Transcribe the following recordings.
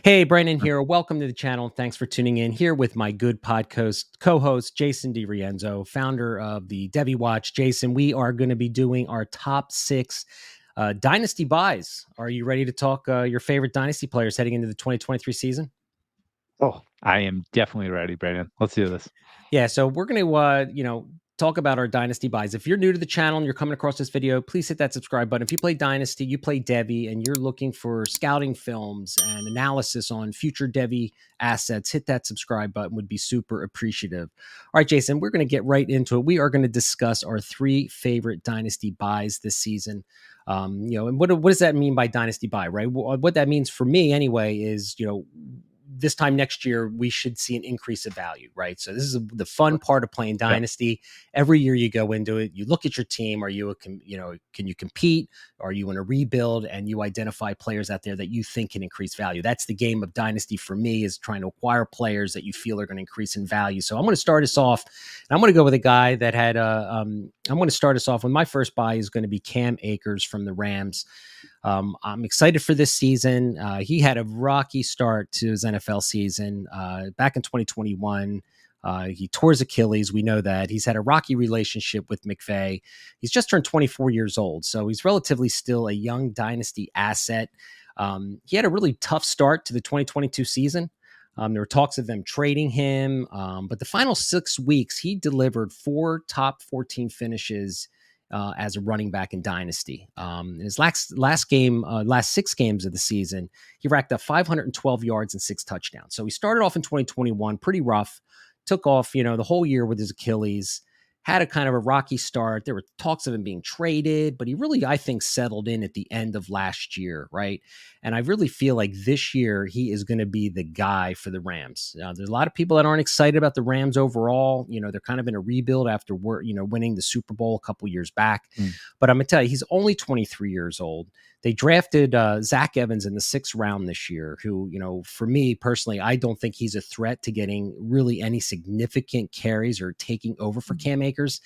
Hey, Brandon here. Welcome to the channel. Thanks for tuning in here with my good podcast co-host, Jason DiRienzo, founder of the Devy Watch. Jason, we are going to be doing our top six Dynasty buys. Are you ready to talk your favorite Dynasty players heading into the 2023 season? Oh, I am definitely ready, Brandon. Let's do this. Yeah, so we're going to, talk about our Dynasty buys. If you're new to the channel and you're coming across this video, please hit that subscribe button. If you play Dynasty, you play Devy, and you're looking for scouting films and analysis on future Devy assets, hit that subscribe button. Would be super appreciative. All right, Jason, we're going to get right into it. We are going to discuss our three favorite Dynasty buys this season. And what does that mean by Dynasty buy, right? What that means for me anyway is, this time next year, we should see an increase of value, right? So this is the fun part of playing Dynasty. Every year you go into it, you look at your team. Are you, can you compete? Are you in a rebuild? And you identify players out there that you think can increase value. That's the game of Dynasty for me, is trying to acquire players that you feel are going to increase in value. So I'm going to start us off, and I'm going to go with a guy that had, I'm going to start us off with my first buy is going to be Cam Akers from the Rams. I'm excited for this season. He had a rocky start to his NFL season back in 2021. He tore his Achilles. We know that. He's had a rocky relationship with McVay. He's just turned 24 years old, so he's relatively still a young dynasty asset. He had a really tough start to the 2022 season. There were talks of them trading him, but the final 6 weeks, he delivered 4 top 14 finishes as a running back in Dynasty. In his last 6 games of the season, he racked up 512 yards and 6 touchdowns. So he started off in 2021 pretty rough, took off, the whole year with his Achilles, had a kind of a rocky start. There were talks of him being traded, but he really, I think, settled in at the end of last year, right? And I really feel like this year he is going to be the guy for the Rams. There's a lot of people that aren't excited about the Rams overall. They're kind of in a rebuild after winning the Super Bowl a couple years back. But I'm going to tell you, he's only 23 years old. They drafted Zach Evans in the 6th round this year, who, for me personally, I don't think he's a threat to getting really any significant carries or taking over for Cam Akers.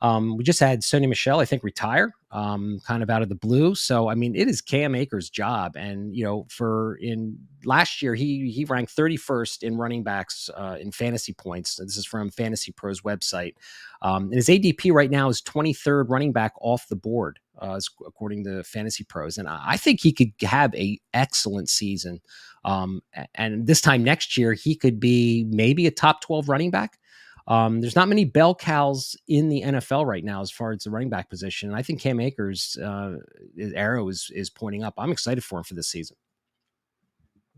We just had Sony Michel, I think, retire kind of out of the blue. So, I mean, it is Cam Akers' job. And, in last year, he ranked 31st in running backs in fantasy points. This is from Fantasy Pros website. And his ADP right now is 23rd running back off the board, according to Fantasy Pros. And I think he could have an excellent season. And this time next year, he could be maybe a top 12 running back. There's not many bell cows in the NFL right now as far as the running back position. And I think Cam Akers' arrow is pointing up. I'm excited for him for this season.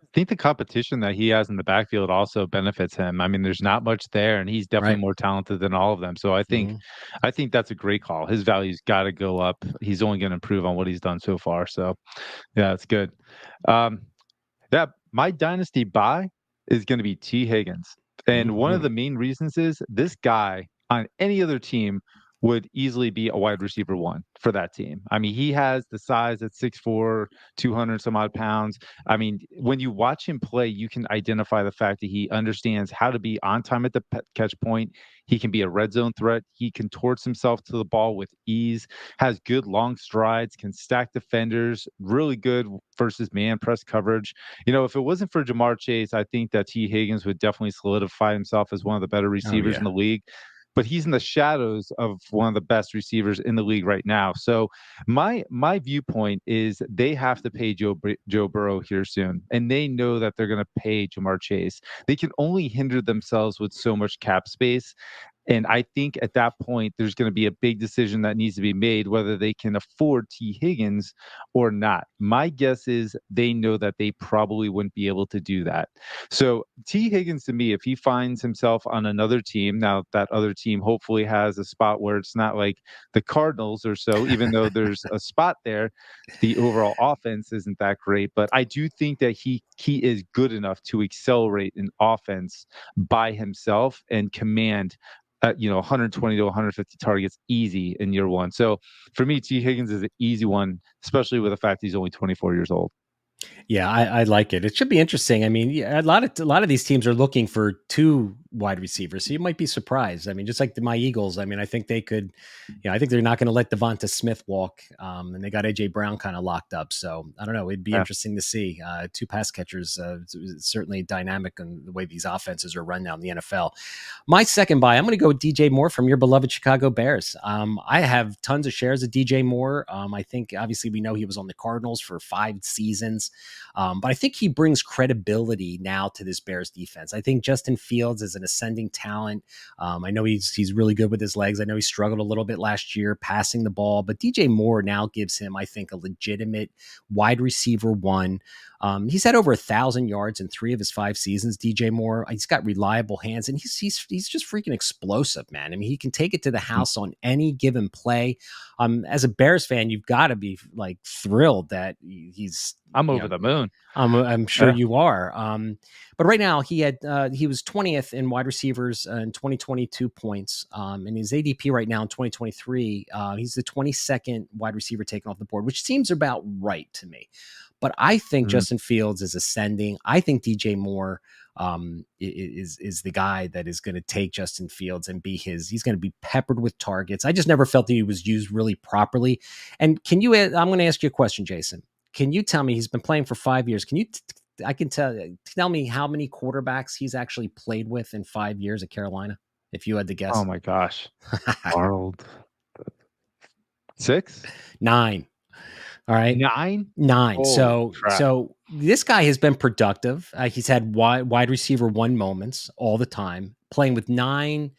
I think the competition that he has in the backfield also benefits him. I mean, there's not much there, and he's definitely more talented than all of them. So I think that's a great call. His value's got to go up. He's only going to improve on what he's done so far. So, yeah, it's good. My dynasty buy is going to be T. Higgins. And one of the main reasons is this guy on any other team would easily be a wide receiver 1 for that team. I mean, he has the size at 6'4", 200 some odd pounds. I mean, when you watch him play, you can identify the fact that he understands how to be on time at the catch point. He can be a red zone threat. He contorts himself to the ball with ease, has good long strides, can stack defenders, really good versus man press coverage. If it wasn't for Jamar Chase, I think that T. Higgins would definitely solidify himself as one of the better receivers in the league. But he's in the shadows of one of the best receivers in the league right now. So my viewpoint is they have to pay Joe Burrow here soon, and they know that they're going to pay Jamar Chase. They can only hinder themselves with so much cap space. And I think at that point, there's going to be a big decision that needs to be made, whether they can afford T. Higgins or not. My guess is they know that they probably wouldn't be able to do that. So T. Higgins, to me, if he finds himself on another team, now that other team hopefully has a spot where it's not like the Cardinals or so, even though there's a spot there, the overall offense isn't that great. But I do think that he is good enough to accelerate an offense by himself and command 120 to 150 targets easy in year 1. So for me, T. Higgins is an easy one, especially with the fact he's only 24 years old. Yeah, I like it. It should be interesting. I mean, a lot of these teams are looking for 2 wide receivers. So you might be surprised. I mean, just like my Eagles, I mean, I think they could, I think they're not going to let Devonta Smith walk. And they got AJ Brown kind of locked up. So I don't know. It'd be Yeah. interesting to see two pass catchers. Certainly dynamic in the way these offenses are run now in the NFL. My second buy, I'm going to go with DJ Moore from your beloved Chicago Bears. I have tons of shares of DJ Moore. I think obviously we know he was on the Cardinals for 5 seasons. But I think he brings credibility now to this Bears defense. I think Justin Fields is an ascending talent. I know he's really good with his legs. I know he struggled a little bit last year passing the ball, but DJ Moore now gives him, I think, a legitimate wide receiver one. He's had over 1,000 yards in 3 of his 5 seasons. DJ Moore, he's got reliable hands, and he's just freaking explosive, man. I mean, he can take it to the house on any given play. As a Bears fan, you've got to be like thrilled that he's. I'm over the moon. I'm sure you are. But right now he was 20th in wide receivers in 2022 points. And his ADP right now in 2023, he's the 22nd wide receiver taken off the board, which seems about right to me. But I think Justin Fields is ascending. I think DJ Moore is the guy that is going to take Justin Fields and he's going to be peppered with targets. I just never felt that he was used really properly. And I'm going to ask you a question, Jason. Can you tell me, he's been playing for 5 years. Can you, tell me how many quarterbacks he's actually played with in 5 years at Carolina? If you had to guess. Oh my gosh. Arnold. 6? 9. All right. 9. Oh, so this guy has been productive. He's had wide receiver one moments all the time, playing with 9,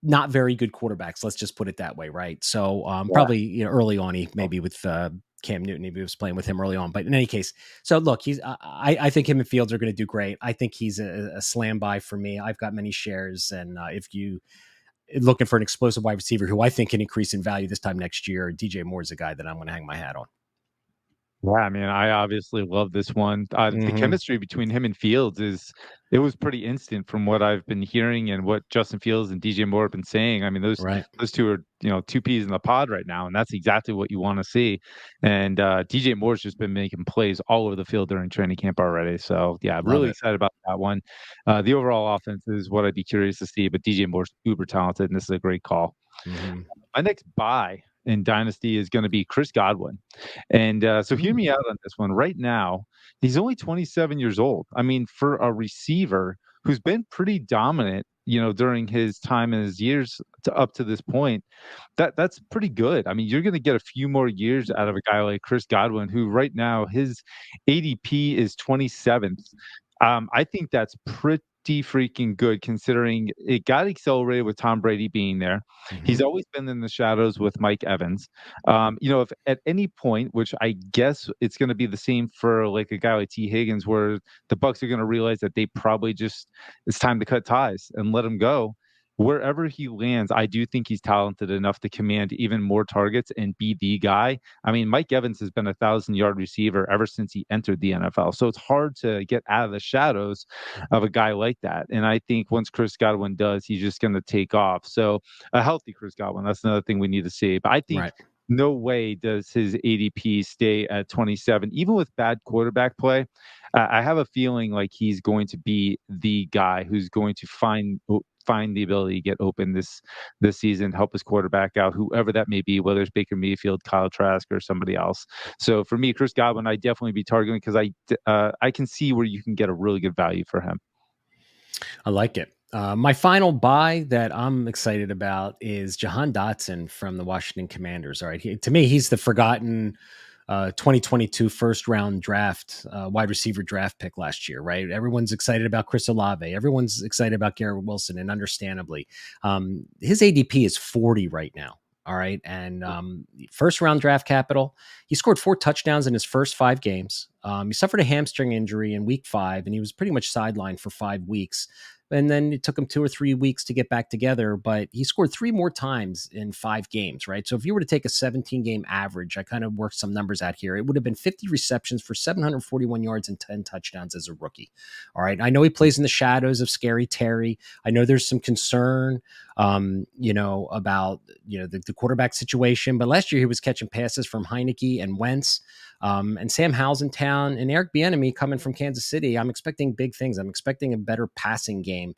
not very good quarterbacks. Let's just put it that way. Right. So probably early on, maybe with Cam Newton, he was playing with him early on, but in any case, so look, I think him and Fields are going to do great. I think he's a slam buy for me. I've got many shares. And if you looking for an explosive wide receiver who I think can increase in value this time next year, DJ Moore is a guy that I'm going to hang my hat on. Yeah, I mean, I obviously love this one. The chemistry between him and Fields it was pretty instant from what I've been hearing and what Justin Fields and DJ Moore have been saying. I mean, those two are, 2 peas in the pod right now, and that's exactly what you want to see. And DJ Moore's just been making plays all over the field during training camp already. So yeah, I'm really excited about that one. The overall offense is what I'd be curious to see, but DJ Moore's uber talented, and this is a great call. My next buy in Dynasty is going to be Chris Godwin. And so hear me out on this one. Right now, he's only 27 years old. I mean, for a receiver who's been pretty dominant, during his time and his years up to this point, that's pretty good. I mean, you're going to get a few more years out of a guy like Chris Godwin, who right now his ADP is 27th. I think that's pretty freaking good considering it got accelerated with Tom Brady being there. He's always been in the shadows with Mike Evans. If at any point, which I guess it's going to be the same for like a guy like T. Higgins, where the Bucs are going to realize that they probably it's time to cut ties and let him go. Wherever he lands, I do think he's talented enough to command even more targets and be the guy. I mean, Mike Evans has been a 1,000-yard receiver ever since he entered the NFL. So it's hard to get out of the shadows of a guy like that. And I think once Chris Godwin does, he's just going to take off. So a healthy Chris Godwin, that's another thing we need to see. But I think no way does his ADP stay at 27, even with bad quarterback play. I have a feeling like he's going to be the guy who's going to find the ability to get open this season, help his quarterback out, whoever that may be, whether it's Baker Mayfield, Kyle Trask, or somebody else. So for me, Chris Godwin, I definitely be targeting because I can see where you can get a really good value for him. I like it. My final buy that I'm excited about is Jahan Dotson from the Washington Commanders. All right. To me, he's the forgotten 2022 first round draft, wide receiver draft pick last year, right? Everyone's excited about Chris Olave. Everyone's excited about Garrett Wilson, and understandably, his ADP is 40 right now. All right. And first round draft capital. He scored 4 touchdowns in his first 5 games. He suffered a hamstring injury in week 5, and he was pretty much sidelined for 5 weeks. And then it took him 2 or 3 weeks to get back together, but he scored 3 more times in 5 games, right? So if you were to take a 17-game average, I kind of worked some numbers out here. It would have been 50 receptions for 741 yards and 10 touchdowns as a rookie. All right. I know he plays in the shadows of Scary Terry. I know there's some concern about the quarterback situation. But last year he was catching passes from Heineke and Wentz. And Sam Howell's in town, and Eric Bieniemy coming from Kansas City. I'm expecting big things. I'm expecting a better passing game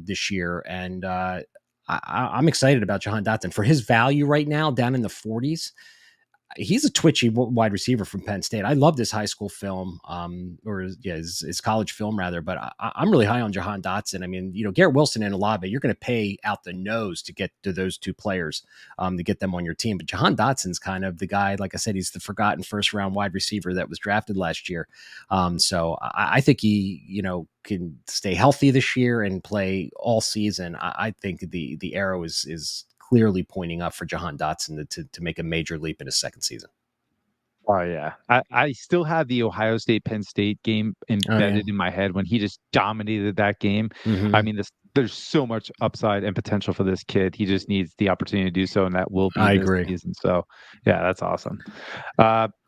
this year, and I'm excited about Jahan Dotson for his value right now, down in the 40s. He's a twitchy wide receiver from Penn State. I love this high school film, his college film rather. But I'm really high on Jahan Dotson. I mean, Garrett Wilson and Olave, you're going to pay out the nose to get to those two players, to get them on your team. But Jahan Dotson's kind of the guy. Like I said, he's the forgotten first round wide receiver that was drafted last year. So I think he, can stay healthy this year and play all season. I think the arrow is clearly pointing up for Jahan Dotson to make a major leap in his second season. Oh yeah, I still have the Ohio State Penn State game embedded in my head when he just dominated that game. Mm-hmm. I mean, there's so much upside and potential for this kid. He just needs the opportunity to do so, and that will be this season. So yeah, that's awesome.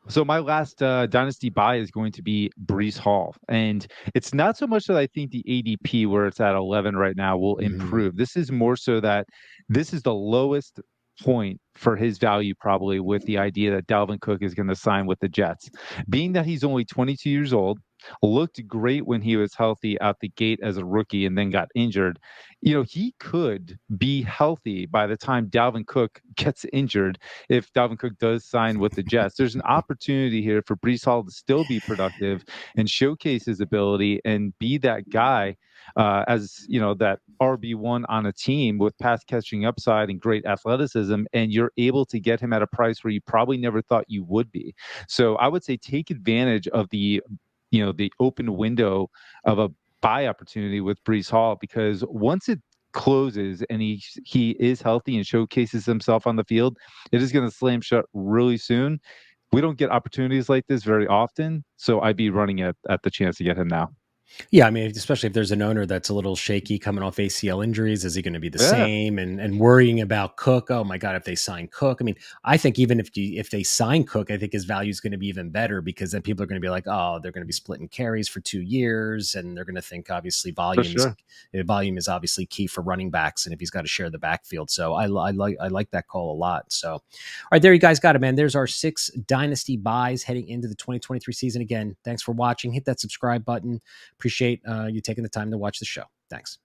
So my last dynasty buy is going to be Breece Hall, and it's not so much that I think the ADP where it's at 11 right now will improve. This is more so that this is the lowest point for his value, probably, with the idea that Dalvin Cook is going to sign with the Jets. Being that he's only 22 years old, looked great when he was healthy out the gate as a rookie and then got injured. He could be healthy by the time Dalvin Cook gets injured. If Dalvin Cook does sign with the Jets, there's an opportunity here for Breece Hall to still be productive and showcase his ability and be that guy, as that RB1 on a team with pass catching upside and great athleticism, and you're able to get him at a price where you probably never thought you would be. So I would say take advantage of the open window of a buy opportunity with Breece Hall, because once it closes and he is healthy and showcases himself on the field, it is going to slam shut really soon. We don't get opportunities like this very often, so I'd be running at the chance to get him now. Yeah, I mean, especially if there's an owner that's a little shaky coming off ACL injuries, is he going to be the same? And worrying about Cook. Oh my God, if they sign Cook, I mean, I think even if they sign Cook, I think his value is going to be even better, because then people are going to be like, oh, they're going to be splitting carries for 2 years, and they're going to think obviously volume is obviously key for running backs, and if he's got to share the backfield. So I like that call a lot. So, all right, there you guys got it, man. There's our 6 dynasty buys heading into the 2023 season. Again, thanks for watching. Hit that subscribe button. Appreciate you taking the time to watch the show. Thanks.